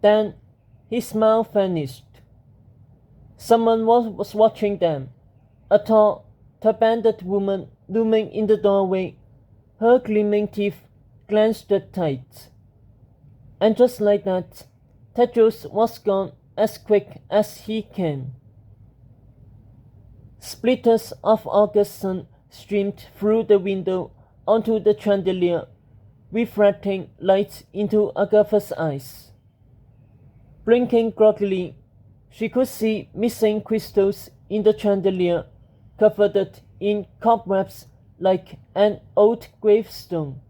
Then his smile vanished. Someone was watching them. A tall, turbaned woman looming in the doorway, her gleaming teeth clenched tight. And just like that, Tedros was gone as quick as he came. Splitters of August sun streamed through the window onto the chandelier, refracting light into Agatha's eyes. Blinking groggily, she could see missing crystals in the chandelier, covered in cobwebs like an old gravestone.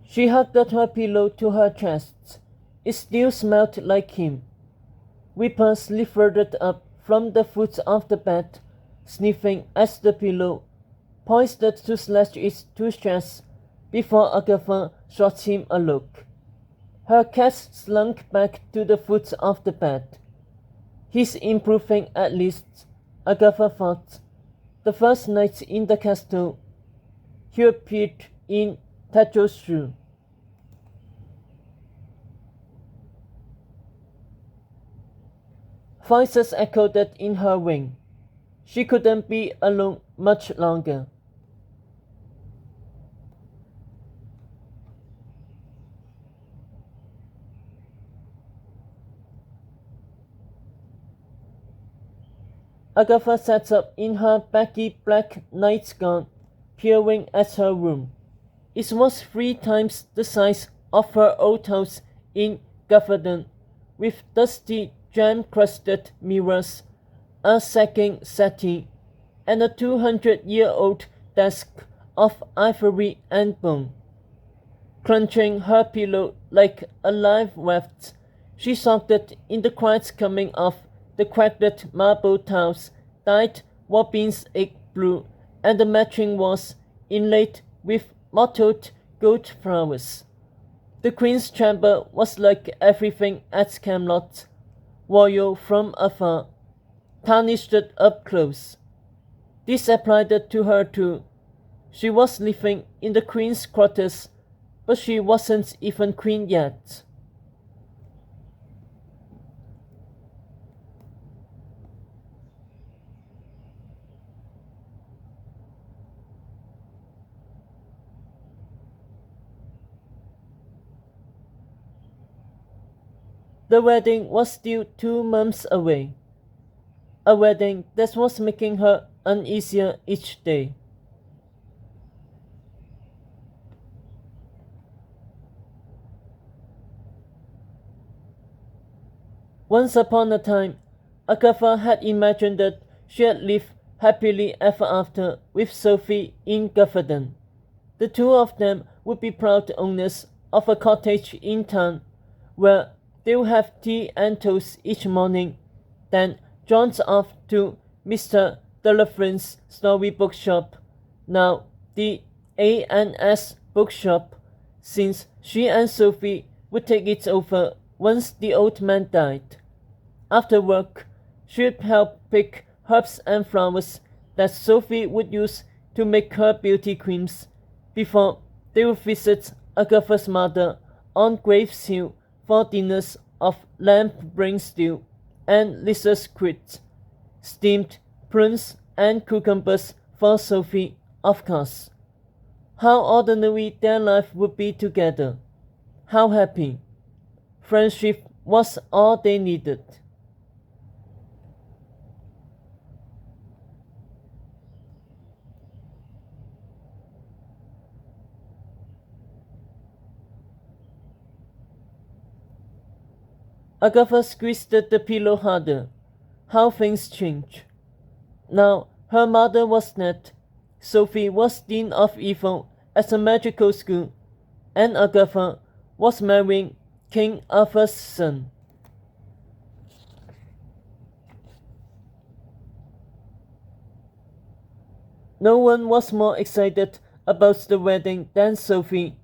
She hugged her pillow to her chest. It still smelled like him. Whipper slithered up from the foot of the bed, sniffing at the pillow, poised to slash its toothbrush before Agatha shot him a look. Her cat slunk back to the foot of the bed. He's improving at least, Agatha thought. The first night in the castle, he appeared in Tedros' room. Voices echoed in her wing. She couldn't be alone much longer. Agatha sat up in her baggy black nightgown, peering at her room. It was 3 times the size of her old house in Gaverdon, with dusty jam-crusted mirrors, a sagging settee, and a 200-year-old desk of ivory and bone. Crunching her pillow like a live raft, she soaked in the quiet coming of the cracked marble tiles dyed robin's egg blue, and the matching walls inlaid with mottled gold flowers. The Queen's chamber was like everything at Camelot, royal from afar, tarnished up close. This applied to her too. She was living in the Queen's quarters, but she wasn't even Queen yet. The wedding was still 2 months away. A wedding that was making her uneasier each day. Once upon a time, Agatha had imagined that she had lived happily ever after with Sophie in Gaverdon. The 2 of them would be proud owners of a cottage in town, where they would have tea and toast each morning, then jaunt off to Mr. Delafrin's snowy bookshop, now the A&S bookshop, since she and Sophie would take it over once the old man died. After work, she would help pick herbs and flowers that Sophie would use to make her beauty creams, before they would visit Agatha's mother on Graves Hill for dinners of lamb brain stew and lizard's quid, steamed prunes and cucumbers for Sophie, of course. How ordinary their life would be together. How happy. Friendship was all they needed. Agatha squeezed the pillow harder. How things change. Now her mother was dead, Sophie was Dean of Evil at a magical school, and Agatha was marrying King Arthur's son. No one was more excited about the wedding than Sophie,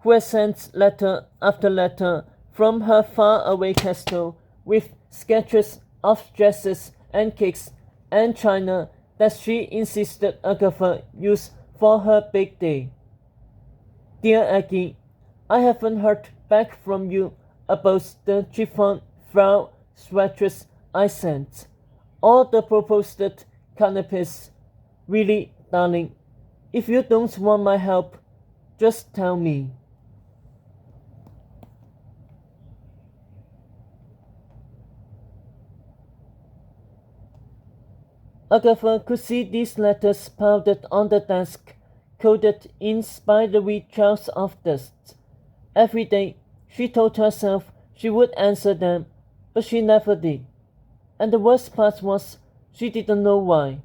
who had sent letter after letter from her far-away castle with sketches of dresses and cakes and china that she insisted Agatha use for her big day. Dear Aggie, I haven't heard back from you about the chiffon Frau sweaters I sent, or the proposed canapes. Really, darling, if you don't want my help, just tell me. Agatha could see these letters piled on the desk, coated in spidery trails of dust. Every day she told herself she would answer them, but she never did. And the worst part was she didn't know why.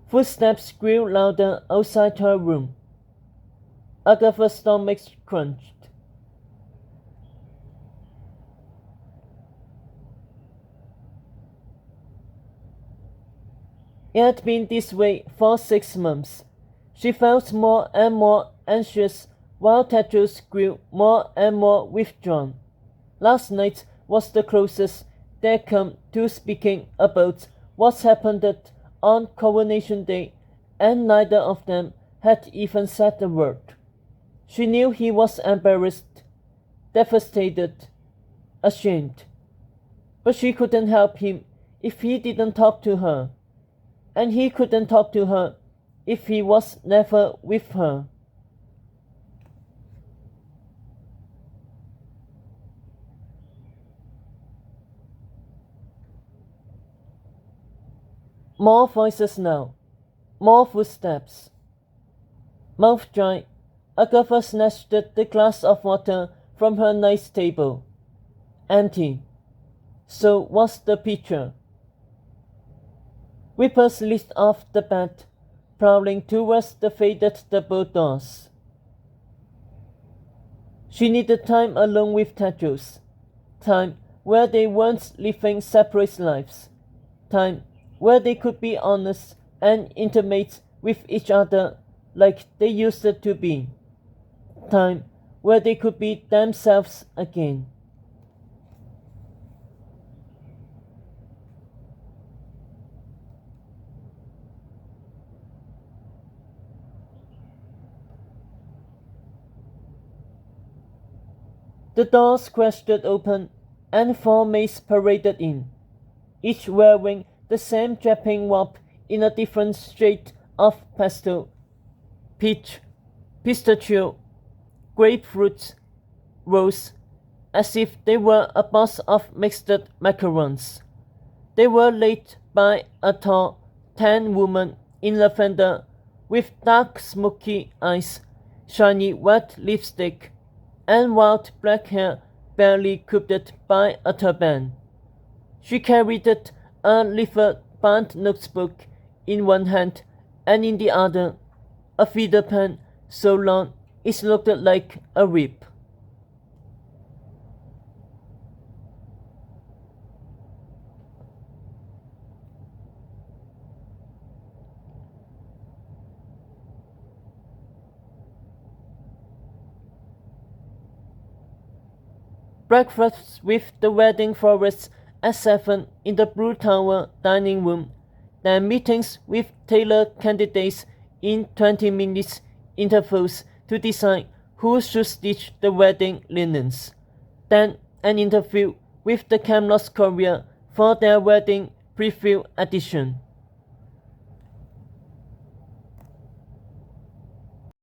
Footsteps grew louder outside her room. Agatha's stomach crunched. It had been this way for 6 months. She felt more and more anxious while Tedros grew more and more withdrawn. Last night was the closest they'd come to speaking about what happened on Coronation Day, and neither of them had even said a word. She knew he was embarrassed, devastated, ashamed. But she couldn't help him if he didn't talk to her. And he couldn't talk to her if he was never with her. More voices now, more footsteps. Mouth dry, Agatha snatched the glass of water from her nice table. Empty. So was the pitcher. Whipper slid off the bed, prowling towards the faded double doors. She needed time alone with Tedros. Time where they weren't living separate lives. Time where they could be honest and intimate with each other like they used to be. Time where they could be themselves again. The doors crashed open, and 4 maids paraded in, each wearing the same dripping robe in a different shade of pastel, peach, pistachio, grapefruit, rose, as if they were a box of mixed macarons. They were led by a tall, tan woman in lavender with dark smoky eyes, shiny white lipstick, and wild black hair barely covered by a turban. She carried a leather-bound notebook in one hand, and in the other a feather pen so long it looked like a whip. Breakfast with the wedding florists at 7 in the Blue Tower dining room, then meetings with tailor candidates in 20-minute intervals to decide who should stitch the wedding linens, then an interview with the Camelot's courier for their wedding preview edition.